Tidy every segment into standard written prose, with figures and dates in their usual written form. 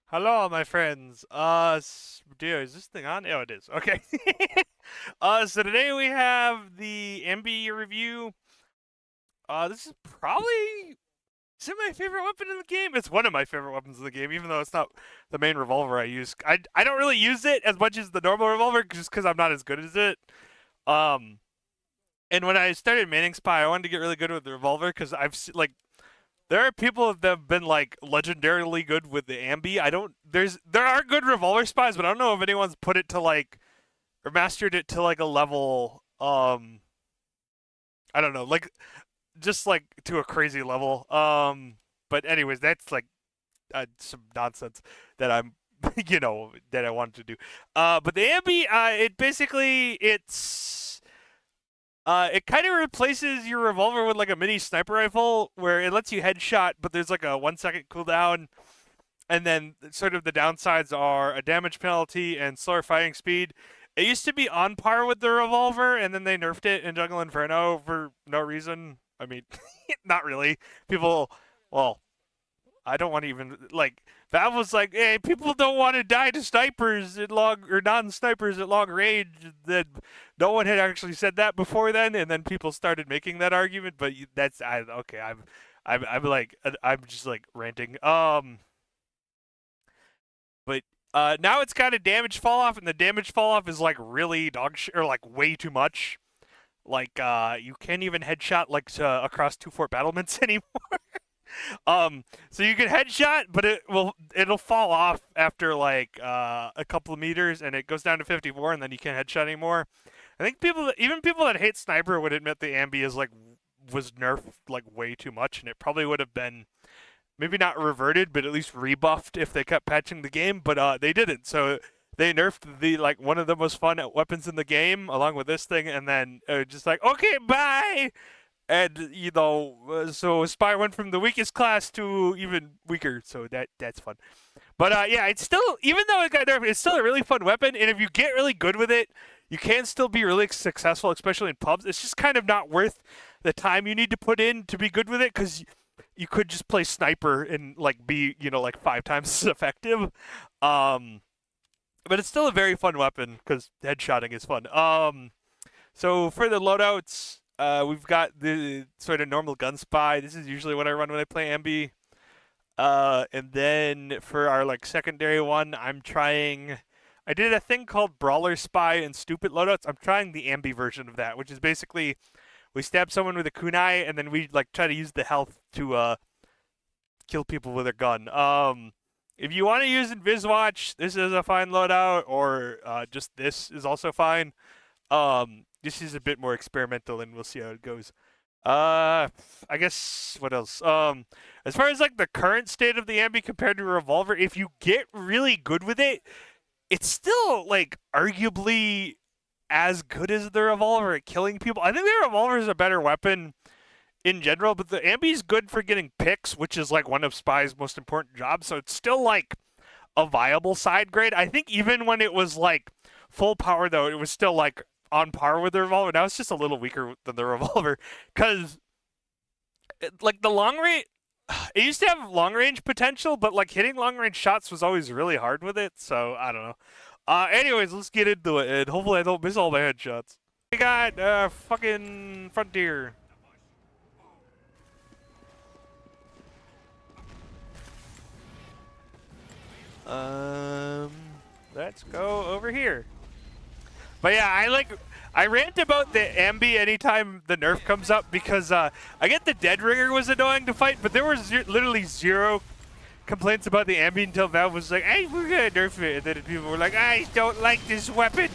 Hello, my friends. Dude, is this thing on? Oh, it is. Okay. So today we have the MB review. This is probably is it my favorite weapon in the game? It's one of my favorite weapons in the game, even though it's not the main revolver I use. I don't really use it as much as the normal revolver, just because I'm not as good as it. Um, and when I started maining Spy, I wanted to get really good with the revolver because like there are people that have been like legendarily good with the ambi. I don't. There are good revolver spies, but I don't know if anyone's put it to like or mastered it to like a level. I don't know, like just like to a crazy level. But anyways, that's like some nonsense that I'm, that I wanted to do. But the ambi, it kind of replaces your revolver with like a mini sniper rifle where it lets you headshot, but there's like a 1 second cooldown. And then sort of the downsides are a damage penalty and slower firing speed. It used to be on par with the revolver, and then they nerfed it in Jungle Inferno for no reason. I mean, not really. People, well, I don't want to even like. Valve was like, "Hey, people don't want to die to snipers at long or non-snipers at long range." That no one had actually said that before then, and then people started making that argument. But that's okay. I'm just like ranting. But now it's got a damage fall off, and the damage fall off is like really dog shit or like way too much. Like you can't even headshot like across two fort battlements anymore. So you can headshot, but it'll fall off after like a couple of meters, and it goes down to 54, and then you can't headshot anymore. I think even people that hate sniper would admit the ambi is like was nerfed like way too much, and it probably would have been maybe not reverted, but at least rebuffed if they kept patching the game. But they didn't, so they nerfed the like one of the most fun weapons in the game along with this thing, and then just like okay, bye. And so Spy went from the weakest class to even weaker, so that's fun. But yeah, it's still even though it got nerfed, it's still a really fun weapon, and if you get really good with it, you can still be really successful, especially in pubs. It's just kind of not worth the time you need to put in to be good with it because you could just play sniper and like be like 5 times as effective. Um, but it's still a very fun weapon because headshotting is fun. So for the loadouts, we've got the sort of normal gun spy. This is usually what I run when I play ambi. And then for our like secondary one, I did a thing called Brawler Spy and Stupid Loadouts. I'm trying the ambi version of that, which is basically we stab someone with a kunai and then we like try to use the health to kill people with a gun. If you want to use Inviswatch, this is a fine loadout, or just this is also fine. This is a bit more experimental, and we'll see how it goes. I guess what else? As far as like the current state of the ambi compared to a revolver, if you get really good with it, it's still like arguably as good as the revolver at killing people. I think the revolver is a better weapon in general, but the ambi's good for getting picks, which is like one of Spy's most important jobs. So it's still like a viable side grade. I think even when it was like full power, though, it was still like on par with the revolver. Now it's just a little weaker than the revolver because like the long range. It used to have long range potential, but like hitting long range shots was always really hard with it. So I don't know. Anyways, let's get into it, and hopefully I don't miss all my headshots. We got fucking Frontier. Um, let's go over here. But yeah, I rant about the ambi anytime the nerf comes up because I get the Dead Ringer was annoying to fight, but there was literally zero complaints about the ambi until Valve was like, "Hey, we're gonna nerf it," and then people were like, "I don't like this weapon."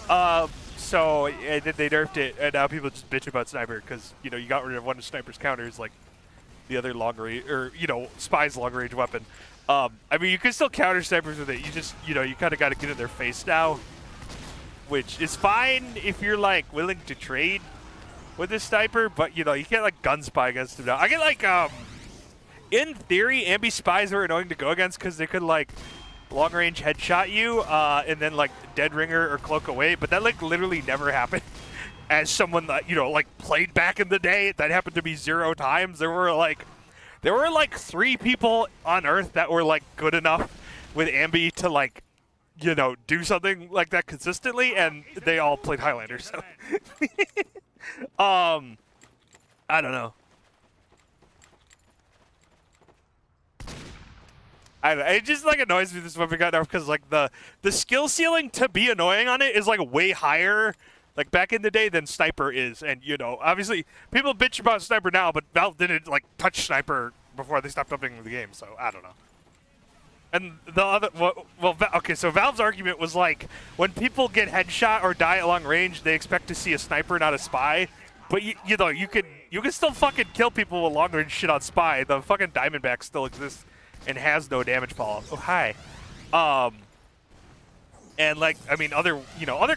So and then they nerfed it, and now people just bitch about sniper because you got rid of one of sniper's counters like the other long range or Spy's long range weapon. I mean, you can still counter snipers with it. You just you kind of got to get in their face now, which is fine if you're like willing to trade with this sniper, but you can't like gun spy against them now. I get like in theory, ambi spies are annoying to go against because they could like long range headshot you and then like Dead Ringer or cloak away, but that like literally never happened. As someone that like played back in the day, that happened to me 0 times. There were like 3 people on Earth that were like good enough with Ambi to like, you know, do something like that consistently, and they all played Highlander. So, I don't know. It just like annoys me this weapon got nerfed because like the skill ceiling to be annoying on it is like way higher, like back in the day, than Sniper is. And you know, obviously people bitch about Sniper now, but Valve didn't like touch Sniper before they stopped updating the game. So I don't know. And the other, well, okay, so Valve's argument was like when people get headshot or die at long range, they expect to see a sniper, not a spy. But you know, you can still fucking kill people with long range shit on spy. The fucking Diamondback still exists and has no damage falloff. Oh hi, and like I mean other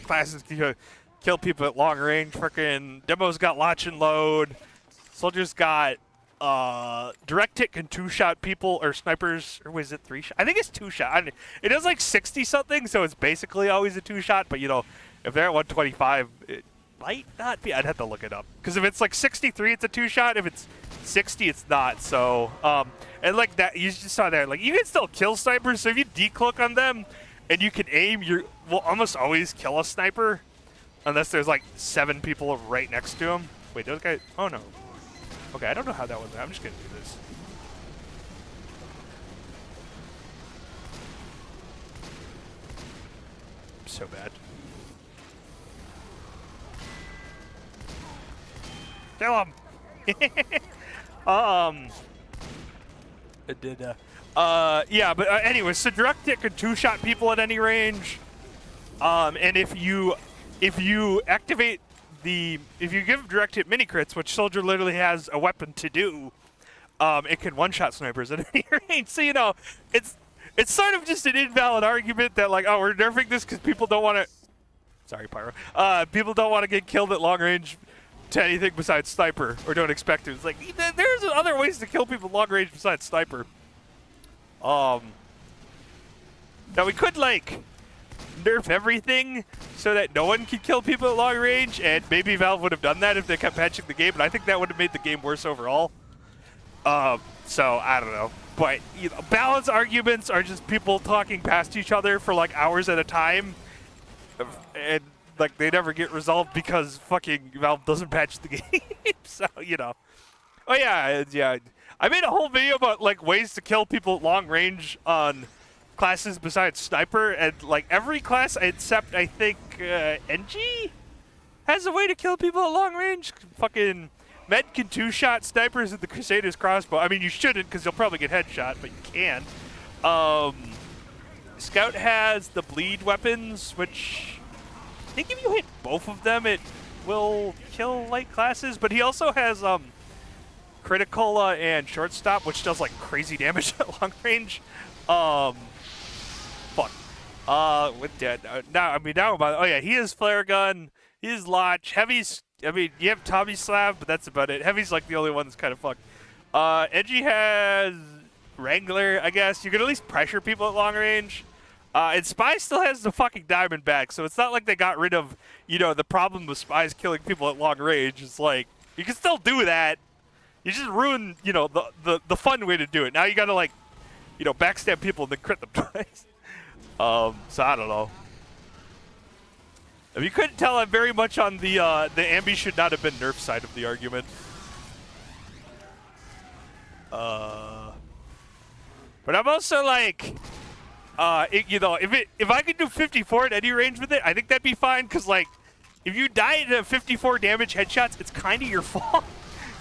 classes can kill people at long range. Freaking Demo's got latch and load. Soldiers got direct hit can 2-shot people or snipers, or was it 3-shot? I think it's 2-shot. I mean, it does like 60 something, so it's basically always a 2-shot. But you know, if they're at 125, it might not be. I'd have to look it up because if it's like 63, it's a 2-shot. If it's 60, it's not. So and like that, you just saw there, like you can still kill snipers. So if you decloak on them and you can aim, you will almost always kill a sniper, unless there's like 7 people right next to him. Wait, those guys? Oh no. Okay, I don't know how that was. I'm just gonna do this. So bad. Kill him. It did. Yeah, but anyway, so direct hit can 2-shot people at any range. And if you activate if you give direct hit mini crits, which Soldier literally has a weapon to do, it can 1-shot snipers at any range. So you know, it's sort of just an invalid argument that like, oh, we're nerfing this because people don't want to. Sorry, Pyro. People don't want to get killed at long range to anything besides sniper, or don't expect to. It's like there's other ways to kill people long range besides sniper. Now we could like nerf everything so that no one can kill people at long range, and maybe Valve would have done that if they kept patching the game, but I think that would have made the game worse overall. So I don't know, but you know, balance arguments are just people talking past each other for like hours at a time, and like they never get resolved because fucking Valve doesn't patch the game. So you know, oh yeah, I made a whole video about like ways to kill people at long range on classes besides sniper, and like every class except I think NG has a way to kill people at long range. Fucking Med can 2-shot snipers with the Crusader's crossbow. I mean, you shouldn't because you'll probably get headshot, but you can. Scout has the bleed weapons, which I think if you hit both of them, it will kill light classes. But he also has critical and shortstop, which does like crazy damage at long range. With dead. Now about. Oh yeah, he has flare gun. He has latch. Heavy's. I mean, you have Tommy Slab, but that's about it. Heavy's like the only one that's kind of fucked. Edgy has Wrangler, I guess. You can at least pressure people at long range. And Spy still has the fucking Diamondback, so it's not like they got rid of, you know, the problem with Spies killing people at long range. It's like, you can still do that. You just ruin, you know, the fun way to do it. Now you gotta, like, you know, backstab people and then crit them twice. So I don't know. If you couldn't tell, I'm very much on the Ambi should not have been nerf side of the argument. But I'm also like, you know, if I could do 54 at any range with it, I think that'd be fine. Cause like, if you die to 54 damage headshots, it's kind of your fault.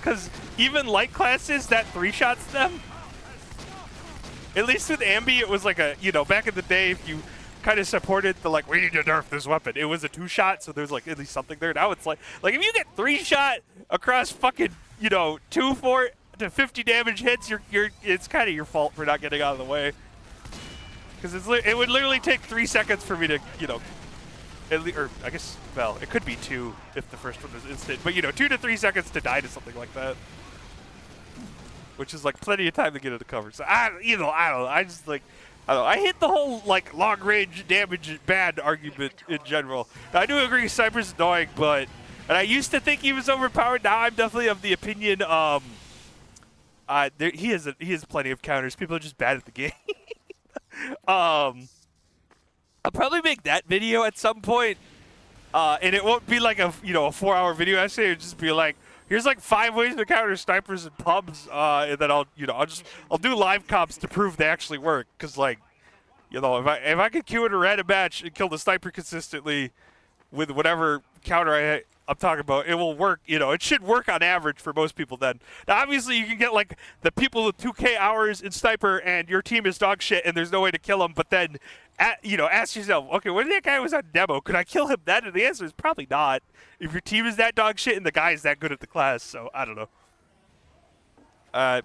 Cause even light classes that 3-shots them. At least with Ambi, it was like a, you know, back in the day, if you kind of supported the, like, we need to nerf this weapon, it was a 2-shot, so there's, like, at least something there. Now it's like if you get 3-shot across fucking, you know, 2, 4 to 50 damage hits, it's kind of your fault for not getting out of the way. Because it would literally take 3 seconds for me to, you know, or I guess, well, it could be 2 if the first one was instant, but, you know, 2 to 3 seconds to die to something like that. Which is like plenty of time to get it covered. So I don't know. I just like, I don't know. I hit the whole like long range damage bad argument in general. I do agree Sniper's annoying, and I used to think he was overpowered. Now I'm definitely of the opinion he has plenty of counters. People are just bad at the game. I'll probably make that video at some point, and it won't be like a 4-hour video essay. It'll just be like, here's like 5 ways to counter snipers and pubs, and then I'll do live comps to prove they actually work. Cause like, if I could queue in a random match and kill the sniper consistently with whatever counter I'm talking about, it will work. It should work on average for most people then. Now, obviously, you can get, like, the people with 2K hours in Sniper and your team is dog shit and there's no way to kill them, but then, ask yourself, okay, when that guy was on demo, could I kill him then? And the answer is probably not. If your team is that dog shit and the guy is that good at the class, so I don't know.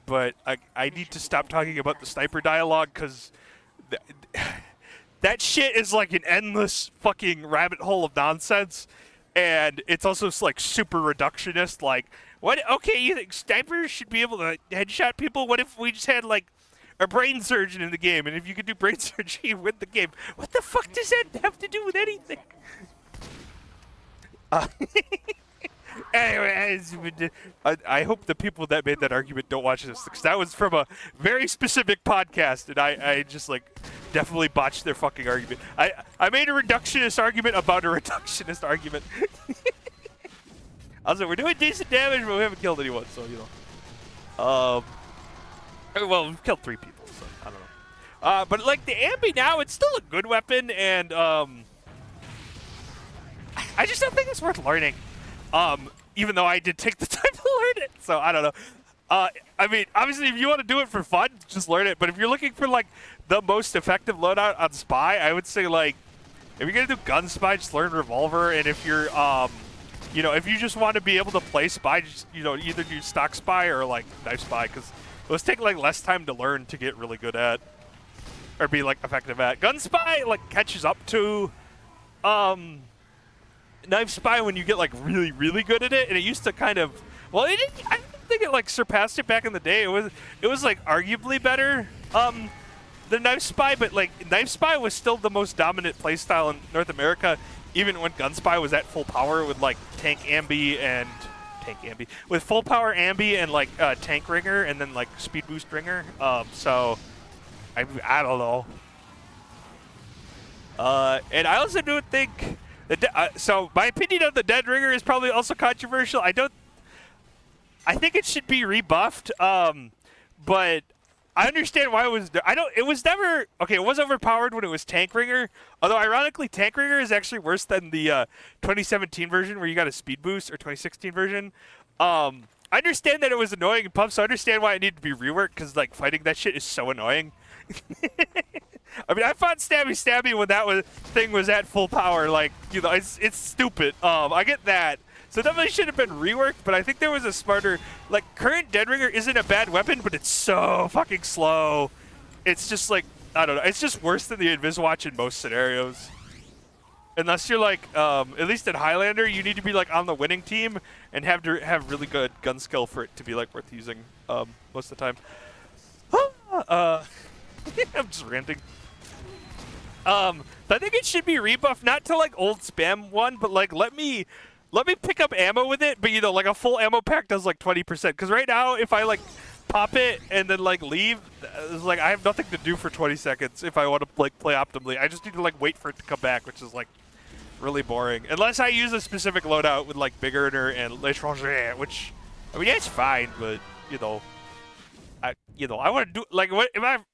But I need to stop talking about the Sniper dialogue because that shit is like an endless fucking rabbit hole of nonsense. And it's also like super reductionist. Like, what? Okay, you think snipers should be able to headshot people? What if we just had like a brain surgeon in the game? And if you could do brain surgery, you win the game. What the fuck does that have to do with anything? Anyway, I hope the people that made that argument don't watch this, because that was from a very specific podcast, and I just like definitely botched their fucking argument. I made a reductionist argument about a reductionist argument. Also, we're doing decent damage, but we haven't killed anyone, so well, we've killed 3 people, so I don't know. But like the Ambi now, it's still a good weapon, and I just don't think it's worth learning. Even though I did take the time to learn it, so I don't know. I mean, obviously, if you want to do it for fun, just learn it. But if you're looking for like the most effective loadout on Spy, I would say like if you're gonna do gun Spy, just learn Revolver. And if you're if you just want to be able to play Spy, just either do stock Spy or like knife Spy, because those take like less time to learn to get really good at or be like effective at. Gun Spy like catches up to Knife Spy when you get like really, really good at it, and it used to kind of, well, I didn't think it like surpassed it back in the day. It was like arguably better than Knife Spy, but like Knife Spy was still the most dominant playstyle in North America, even when Gun Spy was at full power with like with full power Ambi and like Tank Ringer and then like Speed Boost Ringer. So I don't know. And I also don't think. So my opinion on the Dead Ringer is probably also controversial. I think it should be rebuffed. But I understand why it was. It was never okay. It was overpowered when it was Tank Ringer. Although ironically, Tank Ringer is actually worse than the 2017 version where you got a speed boost, or 2016 version. I understand that it was annoying in pubs, so I understand why it needed to be reworked, because like fighting that shit is so annoying. I mean, I fought Stabby when that thing was at full power. Like, it's stupid. I get that. So it definitely should have been reworked, but I think there was a smarter, like, current Dead Ringer isn't a bad weapon, but it's so fucking slow. It's just like, I don't know. It's just worse than the Inviswatch in most scenarios. Unless you're like, at least at Highlander, you need to be like on the winning team and have to have really good gun skill for it to be like worth using most of the time. I'm just ranting. I think it should be rebuffed, not to like old spam one, but like let me pick up ammo with it, but like a full ammo pack does like 20%. Because right now, if I like pop it and then like leave, it's like I have nothing to do for 20 seconds if I want to like play optimally. I just need to like wait for it to come back, which is like really boring. Unless I use a specific loadout with like Big Earner and L'Étranger, which I mean, yeah, it's fine, but I want to do like what if I'm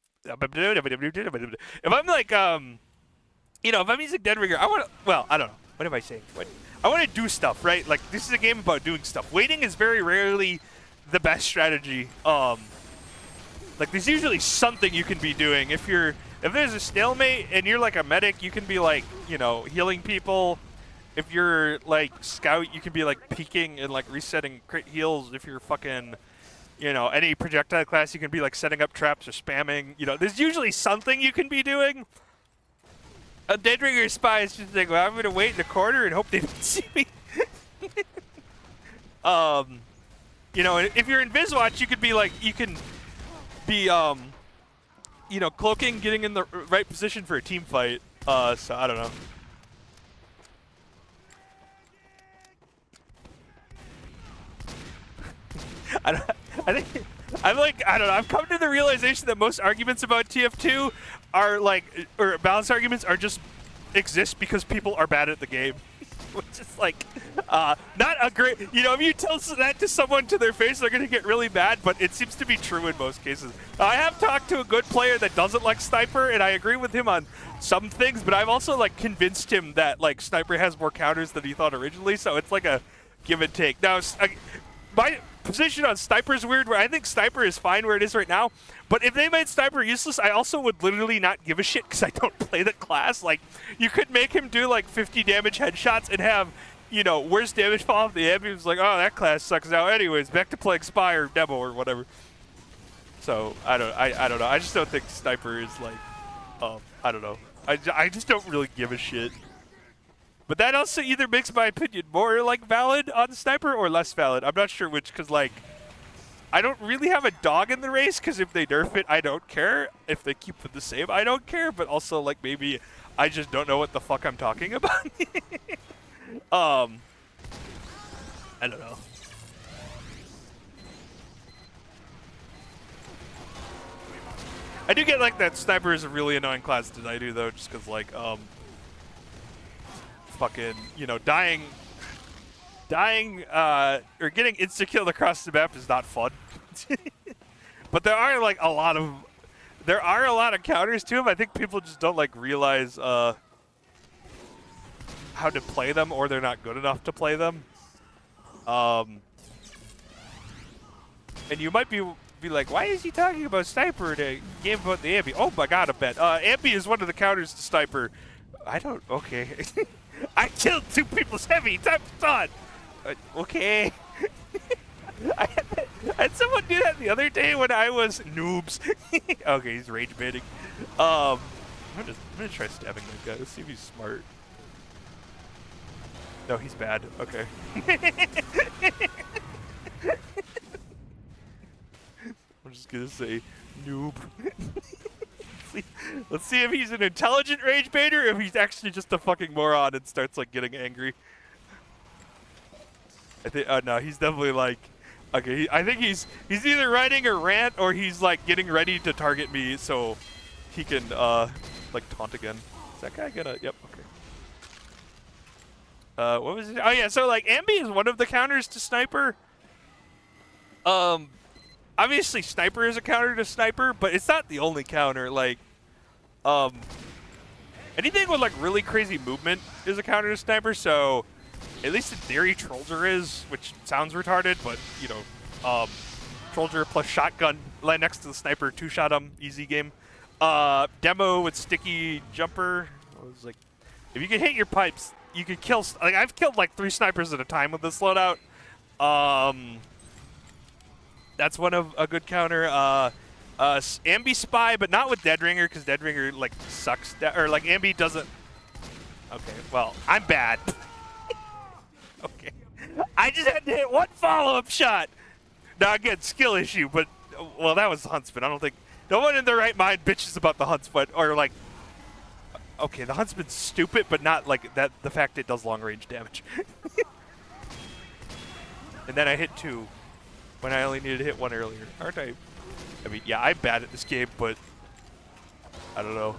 like if I'm using Dead Ringer, I want to, well, I don't know. What am I saying? I want to do stuff, right? Like, this is a game about doing stuff. Waiting is very rarely the best strategy. Like, there's usually something you can be doing. If there's a stalemate and you're like a medic, you can be like, healing people. If you're like scout, you can be like peeking and like resetting crit heals. If you're fucking, any projectile class, you can be like setting up traps or spamming. There's usually something you can be doing. A Dead Ringer Spy is just like, well, I'm gonna wait in the corner and hope they don't see me. If you're in Inviswatch, you could be like, cloaking, getting in the right position for a team fight. So I don't know. I think I'm like, I don't know. I've come to the realization that most arguments about TF2 are like, or balance arguments are just exist because people are bad at the game. Which is like, not a great, you know, if you tell that to someone to their face, they're going to get really mad, but it seems to be true in most cases. I have talked to a good player that doesn't like Sniper, and I agree with him on some things, but I've also like convinced him that like Sniper has more counters than he thought originally, so it's like a give and take. Now, my position on Sniper is weird, where I think Sniper is fine where it is right now, but if they made Sniper useless, I also would literally not give a shit because I don't play the class. Like, you could make him do like 50 damage headshots and have, you know, worst damage fall off the enemy. It's like, oh, that class sucks now. Anyways, back to playing Spy or Demo or whatever. So I don't know. I just don't think Sniper is like, I don't know. I just don't really give a shit. But that also either makes my opinion more like valid on Sniper or less valid. I'm not sure which, because like, I don't really have a dog in the race, because if they nerf it, I don't care. If they keep it the same, I don't care. But also, like, maybe I just don't know what the fuck I'm talking about. I don't know. I do get like that Sniper is a really annoying class to die to though, just because like fucking, you know, dying or getting insta-killed across the map is not fun. But there are like a lot of counters to him. I think people just don't like realize how to play them, or they're not good enough to play them. And you might be like, why is he talking about Sniper in a game about the Ambi? Oh my god, I bet. Ambi is one of the counters to Sniper. I don't, okay. I killed 2 people's heavy, time to thought. Okay. I had someone do that the other day when I was noobs. Okay, he's rage baiting. I'm gonna try stabbing that guy. Let's see if he's smart. No, he's bad. Okay. I'm just gonna say noob. Let's see if he's an intelligent rage baiter or if he's actually just a fucking moron and starts like getting angry. I think no, he's definitely like, okay, I think he's either writing a rant or he's like getting ready to target me so he can like taunt again. Is that guy gonna, yep, okay. What was it? Oh yeah, so like Ambi is one of the counters to Sniper. Obviously Sniper is a counter to Sniper, but it's not the only counter. Like, anything with like really crazy movement is a counter to Sniper, so at least in theory Trollger is, which sounds retarded, but you know, Trollger plus shotgun right next to the Sniper, 2-shot him, easy game. Demo with sticky jumper. I was like, if you can hit your pipes, you can kill, like I've killed like 3 snipers at a time with this loadout. That's one of a good counter. Ambi Spy, but not with Deadringer, because Deadringer like sucks. Or like Ambi doesn't. Okay, well, I'm bad. Okay, I just had to hit 1 follow-up shot. Now again, skill issue, but well, that was the Huntsman. I don't think no one in their right mind bitches about the Huntsman or like. Okay, the Huntsman's stupid, but not like that. The fact it does long-range damage. And then I hit 2. When I only needed to hit 1 earlier. Aren't I? I mean, yeah, I'm bad at this game, but I don't know.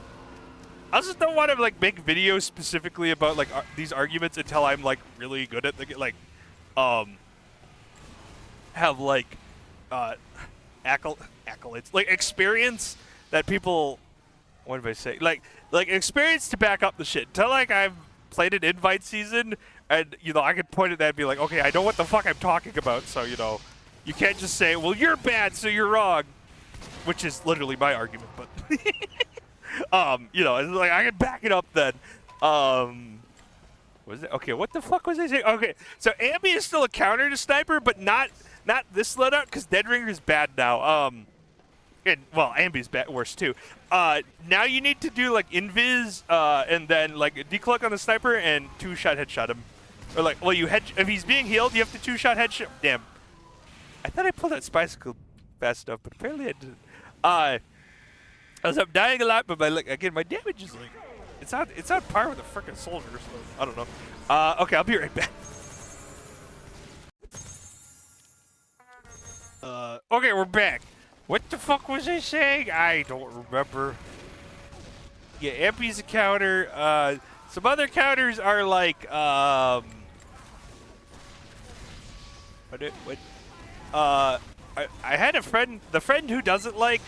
I just don't want to like make videos specifically about like these arguments until I'm like really good at the like, have like accolades, like experience that people. What did I say? Like experience to back up the shit. Until like I've played an invite season, and you know I could point at that and be like, okay, I know what the fuck I'm talking about, so you know. You can't just say, well, you're bad, so you're wrong, which is literally my argument, but, you know, it's like, I can back it up then. Was it? Okay, what the fuck was I saying? Okay, so Ambi is still a counter to Sniper, but not this loadout, because Deadringer is bad now. And, well, Ambi's worse, too. Now you need to do, like, Invis, and then, like, decloak on the Sniper and 2-shot headshot him. Or, like, well, if he's being healed, you have to 2-shot headshot. Damn. I thought I pulled that bicycle fast enough, but apparently I didn't. I'm dying a lot, but again, my damage is like, it's on par with a freaking soldier, so I don't know. Okay, I'll be right back. Okay, we're back. What the fuck was I saying? I don't remember. Yeah, Ampy's a counter. Some other counters are like, what? I had a friend, the friend who doesn't like,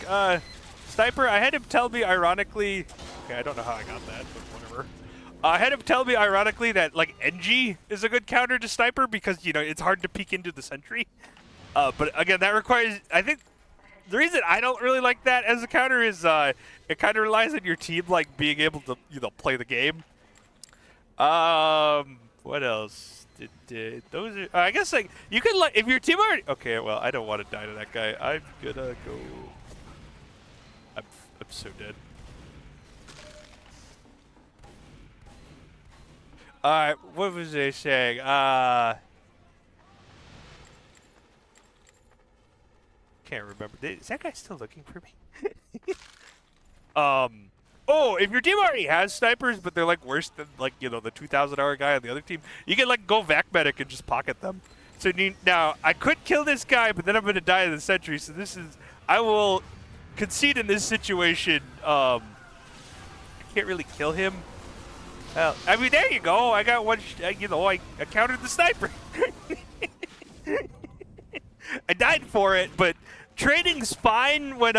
Sniper, I had him tell me ironically, okay, I don't know how I got that, but whatever. I had him tell me ironically that, like, NG is a good counter to Sniper because, you know, it's hard to peek into the sentry. But again, that requires, I think, the reason I don't really like that as a counter is, it kind of relies on your team, like, being able to, you know, play the game. What else? Those are, I guess, like, you could, like, if your team already, okay, well, I don't want to die to that guy. I'm gonna go, I'm so dead. Alright, what was I saying? Can't remember. Is that guy still looking for me? Oh, if your team already has snipers, but they're like worse than, like, you know, the 2,000-hour guy on the other team, you can like go vac medic and just pocket them. So now I could kill this guy, but then I'm gonna die in the sentry. So this is, I will concede in this situation. I can't really kill him. I mean, there you go. I got one. You know, I countered the sniper. I died for it, but trading's fine when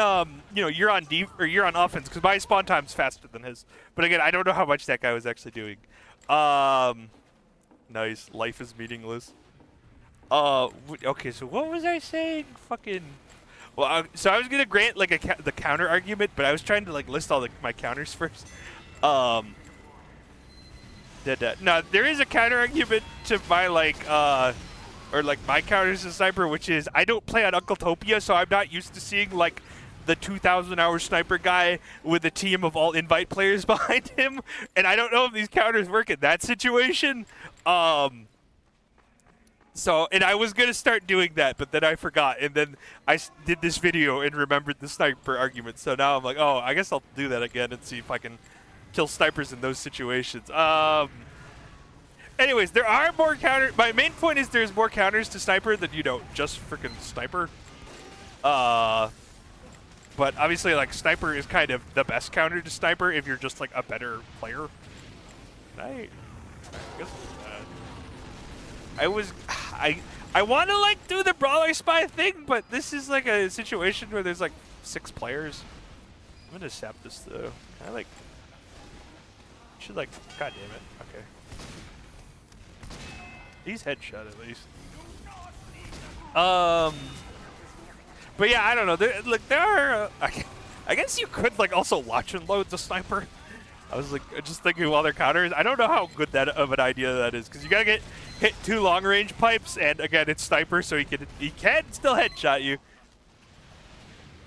you know, you're on you're on offense because my spawn time's faster than his. But again, I don't know how much that guy was actually doing. Nice. Life is meaningless. Okay, so what was I saying? Fucking. Well, so I was gonna grant like the counter argument, but I was trying to like list all my counters first. No, there is a counter argument to my like or like my counters to Sniper, which is I don't play on Uncletopia, so I'm not used to seeing like the 2,000-hour Sniper guy with a team of all invite players behind him, and I don't know if these counters work in that situation. So, and I was gonna start doing that, but then I forgot, and then I did this video and remembered the Sniper argument. So now I'm like, oh, I guess I'll do that again and see if I can kill snipers in those situations. Anyways, there are more counters. My main point is there's more counters to Sniper than, you know, just freaking Sniper. But obviously, like, Sniper is kind of the best counter to Sniper if you're just, like, a better player. I guess I want to, like, do the Brawler Spy thing, but this is, like, a situation where there's, like, 6 players. I'm gonna sap this, though. I, like, should, like, god damn it. Okay. He's headshot at least. But yeah, I don't know. There are. I guess you could like also watch and load the Sniper. I was like just thinking while they're counters. I don't know how good that of an idea that is because you gotta get hit 2 long range pipes, and again it's Sniper, so he can still headshot you.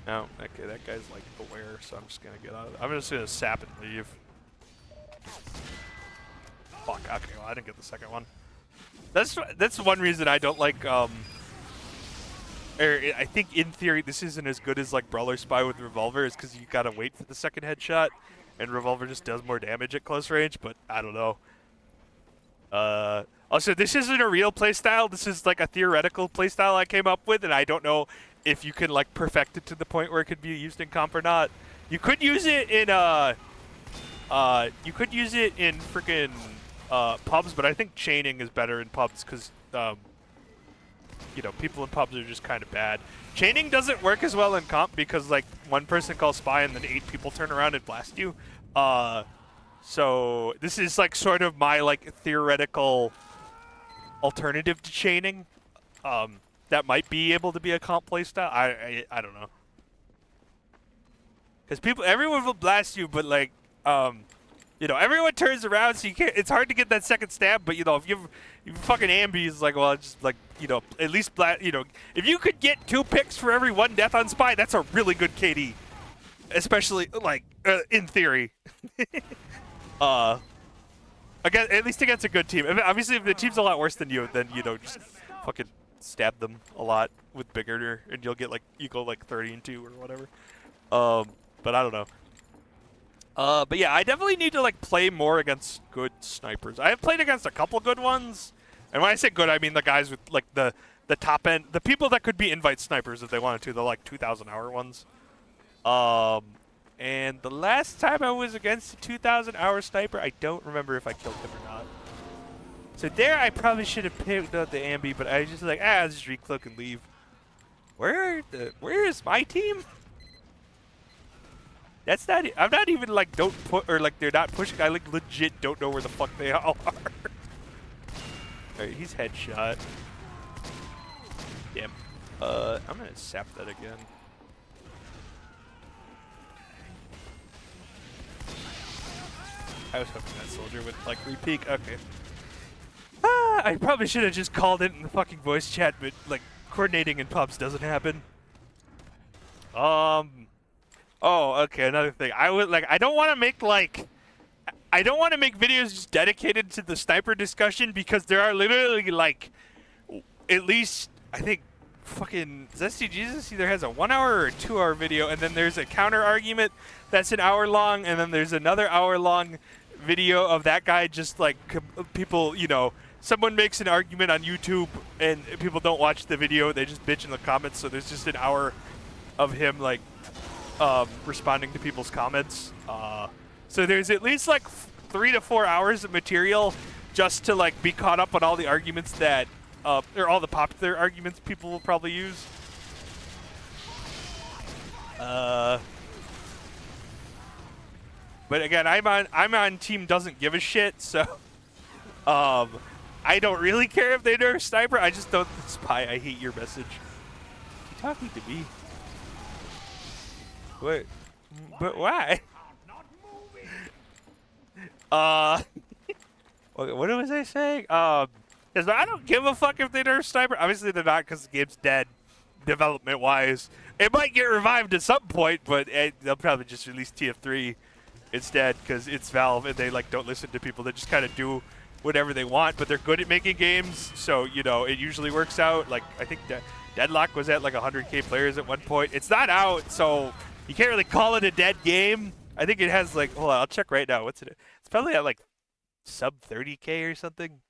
No, okay, that guy's like aware, so I'm just gonna get out. I'm just gonna sap and leave. Fuck. Okay, well I didn't get the second one. That's one reason I don't like, I think in theory this isn't as good as like Brawler Spy with Revolver, is because you gotta wait for the second headshot, and Revolver just does more damage at close range, but I don't know. Also, this isn't a real playstyle, this is like a theoretical playstyle I came up with, and I don't know if you can like perfect it to the point where it could be used in comp or not. You could use it in, freaking pubs, but I think chaining is better in pubs because, you know, people in pubs are just kind of bad. Chaining doesn't work as well in comp because, like, one person calls spy and then 8 people turn around and blast you. So this is, like, sort of my, like, theoretical alternative to chaining. That might be able to be a comp playstyle. I don't know. Because everyone will blast you, but, like, you know, everyone turns around, so you can't. It's hard to get that second stab. But you know, if you fucking Ambi is like, well, it's just like, you know, at least you know, if you could get 2 picks for every 1 death on spy, that's a really good KD, especially like in theory. Again, at least against a good team. I mean, obviously, if the team's a lot worse than you, then you know, just fucking stab them a lot with bigger, and you'll get like equal like 30 and 2 or whatever. But I don't know. But yeah, I definitely need to like play more against good snipers. I have played against a couple good ones, and when I say good, I mean the guys with like the the top end, the people that could be invite snipers if they wanted to, the like 2,000 hour ones. And the last time I was against a 2,000 hour sniper, I don't remember if I killed him or not. So there, I probably should have picked up the ambi, but I was just like, I'll just reclick and leave. Where is my team? That's not. I'm not even like don't put or like they're not pushing. I like legit don't know where the fuck they all are. Alright, he's headshot. Damn. I'm gonna sap that again. I was hoping that soldier would like re-peek. Okay. I probably should have just called it in the fucking voice chat, but like coordinating in pubs doesn't happen. Oh, okay. Another thing. I don't want to make videos just dedicated to the sniper discussion because there are literally like at least I think fucking Zesty Jesus either has a 1 hour or a 2 hour video, and then there's a counter argument that's an hour long, and then there's another hour long video of that guy just like people, you know, someone makes an argument on YouTube and people don't watch the video, they just bitch in the comments, so there's just an hour of him like responding to people's comments. So there's at least like 3 to 4 hours of material just to like be caught up on all the arguments that or all the popular arguments people will probably use. But again, I'm on team doesn't give a shit, so I don't really care if they nerf sniper. I just don't. Spy, I hate your message. You talking to me? What? But why? What was I saying? Because I don't give a fuck if they nerf sniper. Obviously they're not, because the game's dead, development-wise. It might get revived at some point, but they'll probably just release TF3 instead, because it's Valve and they like don't listen to people. They just kind of do whatever they want, but they're good at making games, so you know it usually works out. Like I think Deadlock was at like 100k players at one point. It's not out, so you can't really call it a dead game. I think it has like, hold on, I'll check right now. What's it? It's probably at like sub 30k or something.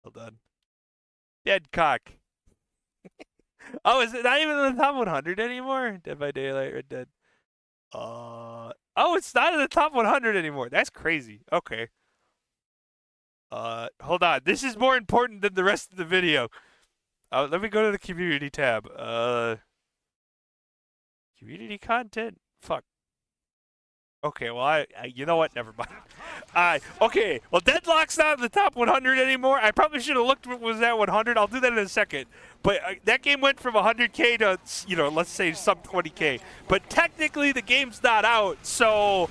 Hold on. Dead cock. Oh, is it not even in the top 100 anymore? Dead by Daylight, Red Dead. Oh, it's not in the top 100 anymore. That's crazy. Okay. Hold on. This is more important than the rest of the video. Let me go to the community tab. Community content? Fuck. Okay, well, you know what? Never mind. Okay, well, Deadlock's not in the top 100 anymore. I probably should have looked what was at 100. I'll do that in a second. But that game went from 100k to, you know, let's say sub 20k. But technically, the game's not out, so,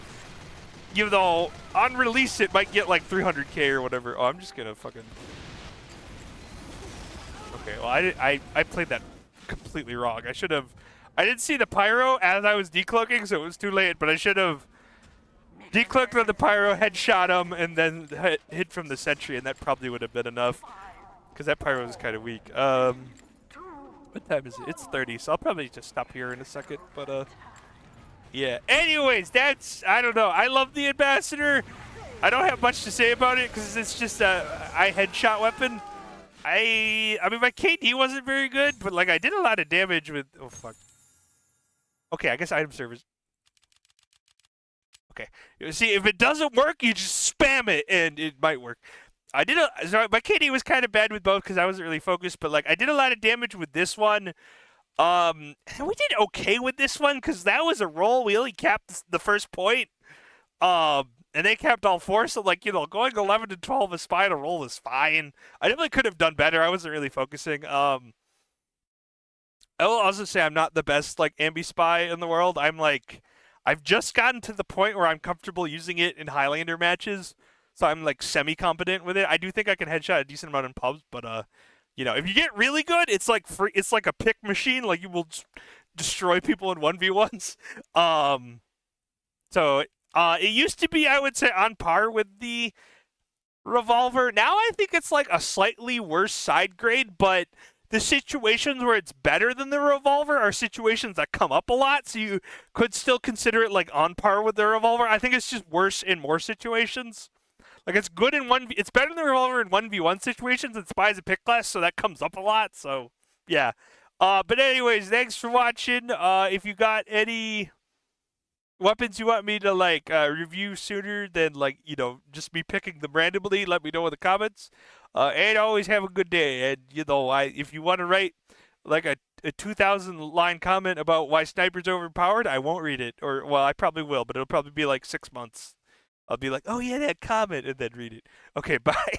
you know, on release, it might get like 300k or whatever. Oh, I'm just gonna fucking... Okay, well, I played that completely wrong. I didn't see the pyro as I was decloaking, so it was too late, but I should have decloaked on the pyro, headshot him, and then hit from the sentry, and that probably would have been enough, because that pyro was kind of weak. What time is it? It's 30, so I'll probably just stop here in a second, but, yeah. Anyways, I don't know. I love the Ambassador. I don't have much to say about it, because it's just a headshot weapon. I mean, my KD wasn't very good, but, like, I did a lot of damage with... Oh, fuck. Okay, I guess item servers. Okay. See, if it doesn't work, you just spam it, and it might work. So my KD was kind of bad with both because I wasn't really focused, but, like, I did a lot of damage with this one. And we did okay with this one because that was a roll. We only capped the first point. And they capped all four, so, like, you know, going 11 to 12 a spy to roll is fine. I definitely could have done better. I wasn't really focusing. I will also say I'm not the best, like, ambi spy in the world. I've just gotten to the point where I'm comfortable using it in Highlander matches, so I'm, like, semi-competent with it. I do think I can headshot a decent amount in pubs, but, you know, if you get really good, it's like it's like a pick machine. Like, you will just destroy people in 1v1s. So it used to be, I would say, on par with the revolver. Now I think it's, like, a slightly worse side grade, but the situations where it's better than the revolver are situations that come up a lot, so you could still consider it, like, on par with the revolver. I think it's just worse in more situations. Like it's good in it's better than the revolver in 1v1 situations and Spy's a pick class, so that comes up a lot. So yeah. But anyways, thanks for watching. If you got any weapons you want me to like review sooner than like just me picking them randomly, let me know in the comments. And always have a good day. And if you want to write like a 2,000 line comment about why Sniper's overpowered, I won't read it. Or well, I probably will, but it'll probably be like 6 months. I'll be like, oh yeah, that comment, and then read it. Okay, bye.